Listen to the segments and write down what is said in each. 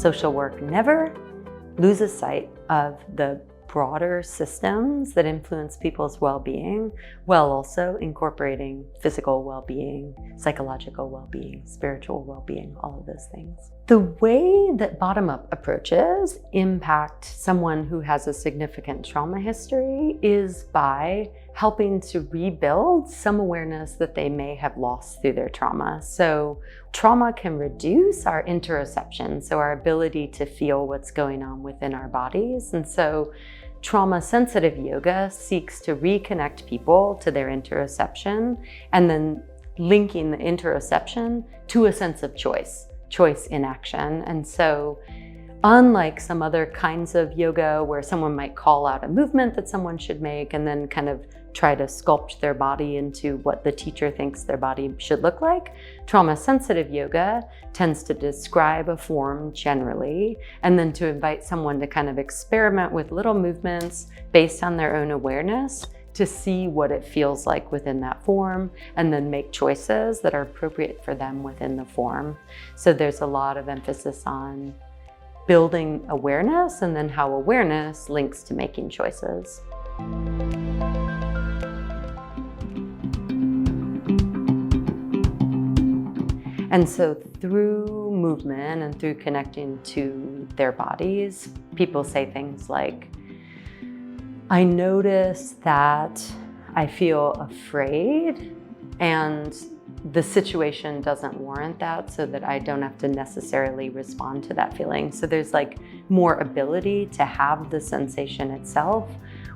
social work never loses sight of the broader systems that influence people's well-being, while also incorporating physical well-being, psychological well-being, spiritual well-being, all of those things. The way that bottom-up approaches impact someone who has a significant trauma history is by helping to rebuild some awareness that they may have lost through their trauma. So trauma can reduce our interoception, so our ability to feel what's going on within our bodies. And so trauma-sensitive yoga seeks to reconnect people to their interoception and then linking the interoception to a sense of choice in action. And so unlike some other kinds of yoga where someone might call out a movement that someone should make and then kind of try to sculpt their body into what the teacher thinks their body should look like, trauma-sensitive yoga tends to describe a form generally, and then to invite someone to kind of experiment with little movements based on their own awareness to see what it feels like within that form, and then make choices that are appropriate for them within the form. So there's a lot of emphasis on building awareness and then how awareness links to making choices. And so through movement and through connecting to their bodies, people say things like, I notice that I feel afraid and the situation doesn't warrant that, so that I don't have to necessarily respond to that feeling. So there's like more ability to have the sensation itself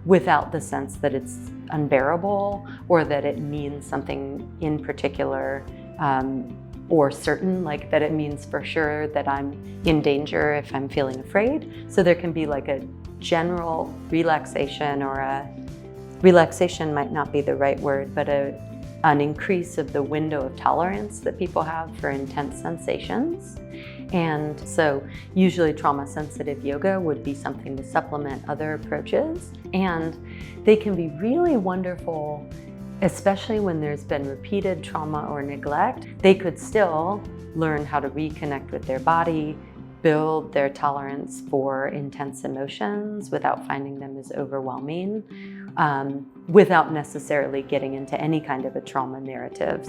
without the sense that it's unbearable or that it means something in particular or certain, like that it means for sure that I'm in danger if I'm feeling afraid. So there can be like a general relaxation, or relaxation might not be the right word, but an increase of the window of tolerance that people have for intense sensations. And so usually trauma-sensitive yoga would be something to supplement other approaches. And they can be really wonderful, especially when there's been repeated trauma or neglect. They could still learn how to reconnect with their body, build their tolerance for intense emotions without finding them as overwhelming, without necessarily getting into any kind of a trauma narrative.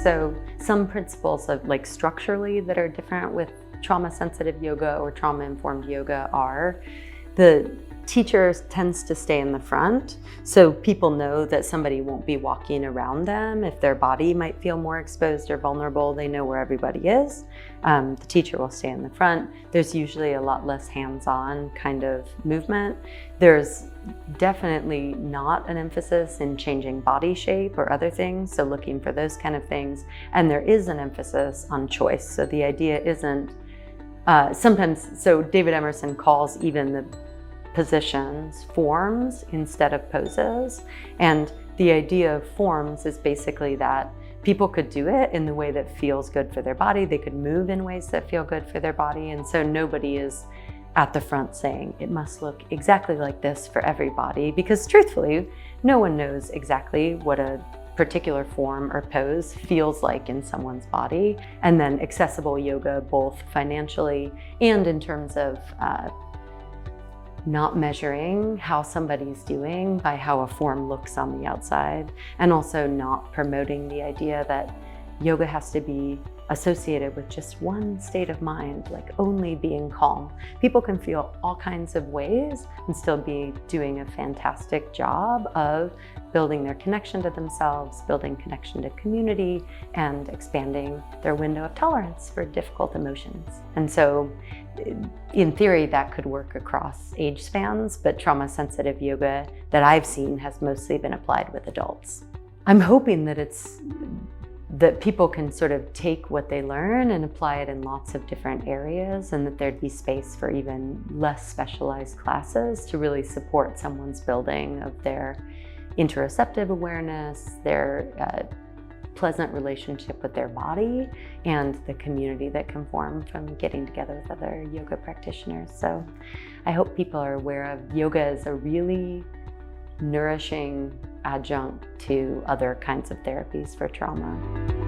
So some principles of like structurally that are different with trauma-sensitive yoga or trauma-informed yoga are the teacher tends to stay in the front, so people know that somebody won't be walking around them. If their body might feel more exposed or vulnerable, they know where everybody is. The teacher will stay in the front. There's usually a lot less hands-on kind of movement. There's definitely not an emphasis in changing body shape or other things, so looking for those kind of things. And there is an emphasis on choice. So the idea isn't so David Emerson calls even the positions forms instead of poses. And the idea of forms is basically that people could do it in the way that feels good for their body. They could move in ways that feel good for their body. And so nobody is at the front saying it must look exactly like this for everybody, because truthfully, no one knows exactly what a particular form or pose feels like in someone's body. And then accessible yoga, both financially and in terms of not measuring how somebody's doing by how a form looks on the outside, and also not promoting the idea that yoga has to be associated with just one state of mind, like only being calm. People can feel all kinds of ways and still be doing a fantastic job of building their connection to themselves, building connection to community, and expanding their window of tolerance for difficult emotions. And so in theory, that could work across age spans, but trauma-sensitive yoga that I've seen has mostly been applied with adults. I'm hoping that people can sort of take what they learn and apply it in lots of different areas, and that there'd be space for even less specialized classes to really support someone's building of their interoceptive awareness, their pleasant relationship with their body, and the community that can form from getting together with other yoga practitioners. So I hope people are aware of yoga as a really nourishing adjunct to other kinds of therapies for trauma.